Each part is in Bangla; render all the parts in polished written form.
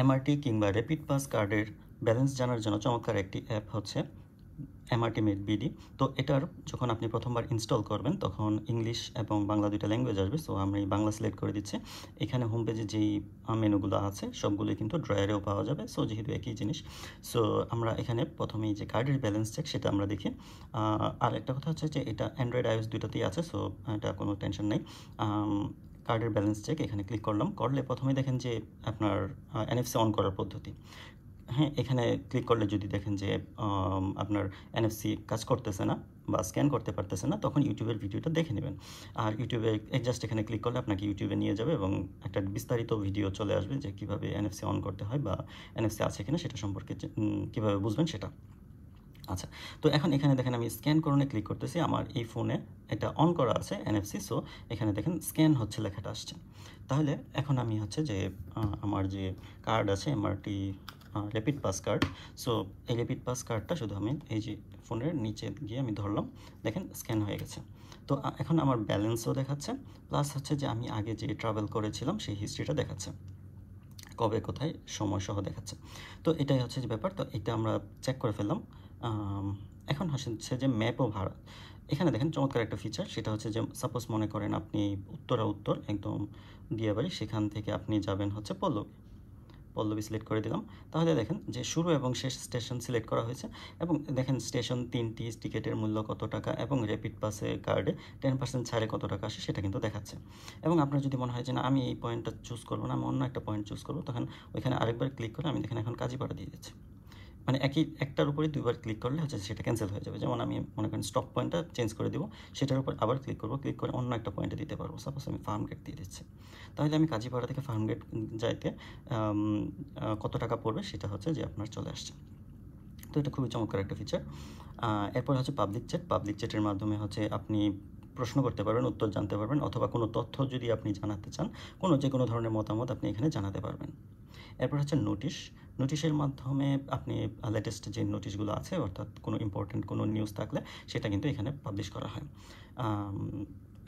এমআরটি কিংবা র্যাপিড পাস কার্ডের ব্যালেন্স জানার জন্য চমৎকার একটি অ্যাপ হচ্ছে এমআরটি মেড বিডি। তো এটার যখন আপনি প্রথমবার ইনস্টল করবেন তখন ইংলিশ এবং বাংলা দুইটা ল্যাঙ্গুয়েজ আসবে। সো আমি বাংলা সিলেক্ট করে দিচ্ছি। এখানে হোম পেজে যেই মেনুগুলো আছে সবগুলোই কিন্তু ড্রয়ারেও পাওয়া যাবে। সো যেহেতু একই জিনিস, সো আমরা এখানে প্রথমেই যে কার্ডের ব্যালেন্স চেক সেটা আমরা দেখি। আর একটা কথা হচ্ছে যে এটা অ্যান্ড্রয়েড আইওএস দুইটাতেই আছে, সো এটা কোনো টেনশন নেই। কার্ডের ব্যালেন্স চেক এখানে ক্লিক করলে প্রথমেই দেখেন যে আপনার এনএফসি অন করার পদ্ধতি। হ্যাঁ, এখানে ক্লিক করলে যদি দেখেন যে আপনার এনএফসি কাজ করতেছে না বা স্ক্যান করতে পারতেছে না, তখন ইউটিউবের ভিডিওটা দেখে নেবেন। আর ইউটিউবে জাস্ট এখানে ক্লিক করলে আপনাকে ইউটিউবে নিয়ে যাবে এবং একটা বিস্তারিত ভিডিও চলে আসবে যে কীভাবে এনএফসি অন করতে হয় বা এনএফসি আছে কিনা সেটা সম্পর্কে কীভাবে বুঝবেন সেটা। আচ্ছা, তো এখন এখানে দেখেন আমি স্ক্যান করণে ক্লিক করতেছি। আমার এই ফোনে এটা অন করা আছে এনএফসি, সো এখানে দেখেন স্ক্যান হচ্ছে লেখাটা আসছে। তাহলে এখন আমি হচ্ছে যে আমার যে কার্ড আছে MRT rapid pass card, so এই র্যাপিড পাস কার্ডটা শুধু আমি এই যে ফোনের নিচে গিয়ে আমি ধরলাম, দেখেন স্ক্যান হয়ে গেছে। তো এখন আমার ব্যালেন্সও দেখাচ্ছে, প্লাস হচ্ছে যে আমি আগে যে ট্রাভেল করেছিলাম সেই হিস্ট্রিটা দেখাচ্ছে, কবে কোথায় সময় সহ দেখাচ্ছে। তো এটাই হচ্ছে যে ব্যাপার। তো এটা আমরা চেক করে ফেললাম। এখন হচ্ছে যে ম্যাপ ও ভাড়া। এখানে দেখেন চমৎকার একটা ফিচার, সেটা হচ্ছে যে সাপোজ মনে করেন আপনি উত্তর একদম দিয়াবাড়ি, সেখান থেকে আপনি যাবেন হচ্ছে পল্লবী সিলেক্ট করে দিলাম। তাহলে দেখেন যে শুরু এবং শেষ স্টেশন সিলেক্ট করা হয়েছে এবং দেখেন স্টেশন 3টি, টিকিটের মূল্য কত টাকা এবং র্যাপিড পাসে কার্ডে 10% ছাড়ে কত টাকা আসে সেটা কিন্তু দেখাচ্ছে। এবং আপনার যদি মনে হয় যে না আমি এই পয়েন্টটা চুজ করবো না, আমি অন্য একটা পয়েন্ট চুজ করবো, তখন ওইখানে আরেকবার ক্লিক করে আমি দেখেন এখন কাজীপাড়া দিয়ে দিচ্ছি। মানে একটার উপরে দুইবার ক্লিক করলে হচ্ছে সেটা ক্যান্সেল হয়ে যাবে। যেমন আমি মনে করেন স্টপ পয়েন্টটা চেঞ্জ করে দিব, সেটার উপর আবার ক্লিক করবো, ক্লিক করে অন্য একটা পয়েন্টে দিতে পারবো। সাপোজ আমি ফার্ম গেট দিয়ে দিচ্ছি, তাহলে আমি কাজীপাড়া থেকে ফার্ম গেট যাইতে কত টাকা পড়বে সেটা হচ্ছে যে আপনার চলে আসছে। তো এটা খুবই চমৎকার একটা ফিচার। এরপর হচ্ছে পাবলিক চ্যাটের মাধ্যমে হচ্ছে আপনি প্রশ্ন করতে পারবেন, উত্তর জানতে পারবেন, অথবা কোনো তথ্য যদি আপনি জানাতে চান, যে কোনো ধরনের মতামত আপনি এখানে জানাতে পারবেন। এরপর হচ্ছে নোটিশের মাধ্যমে আপনি লেটেস্ট যে নোটিশগুলো আছে, অর্থাৎ কোনো ইম্পর্টেন্ট কোনো নিউজ থাকলে সেটা কিন্তু এখানে পাবলিশ করা হয়।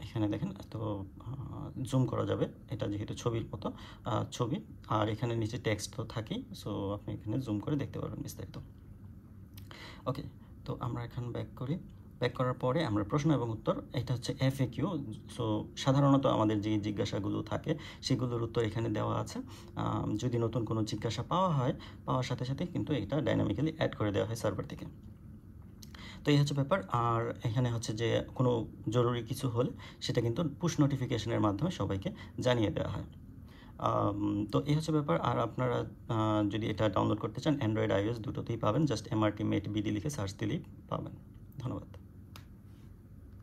এখানে দেখেন তো জুম করা যাবে, এটা যেহেতু ছবির মতো ছবি, আর এখানে নিচে টেক্সট তো থাকেই, সো আপনি এখানে জুম করে দেখতে পারবেন বিস্তারিত। ওকে, তো আমরা এখন ব্যাক করার পরে আমরা প্রশ্ন এবং উত্তর, এটা হচ্ছে FAQ। সো সাধারণত আমাদের যে জিজ্ঞাসাগুলো থাকে সেগুলোর উত্তর এখানে দেওয়া আছে। যদি নতুন কোনো জিজ্ঞাসা পাওয়ার সাথে সাথে কিন্তু এটা ডাইনামিক্যালি অ্যাড করে দেওয়া হয় সার্ভার থেকে। তো এই হচ্ছে ব্যাপার। আর এখানে হচ্ছে যে কোনো জরুরি কিছু হলে সেটা কিন্তু পুশ নোটিফিকেশনের মাধ্যমে সবাইকে জানিয়ে দেওয়া হয়। তো এই হচ্ছে ব্যাপার। আর আপনারা যদি এটা ডাউনলোড করতে চান অ্যান্ড্রয়েড iOS দুটোতেই পাবেন, জাস্ট এমআরটি মেড বিডি লিখে সার্চ দিলেই পাবেন। ধন্যবাদ।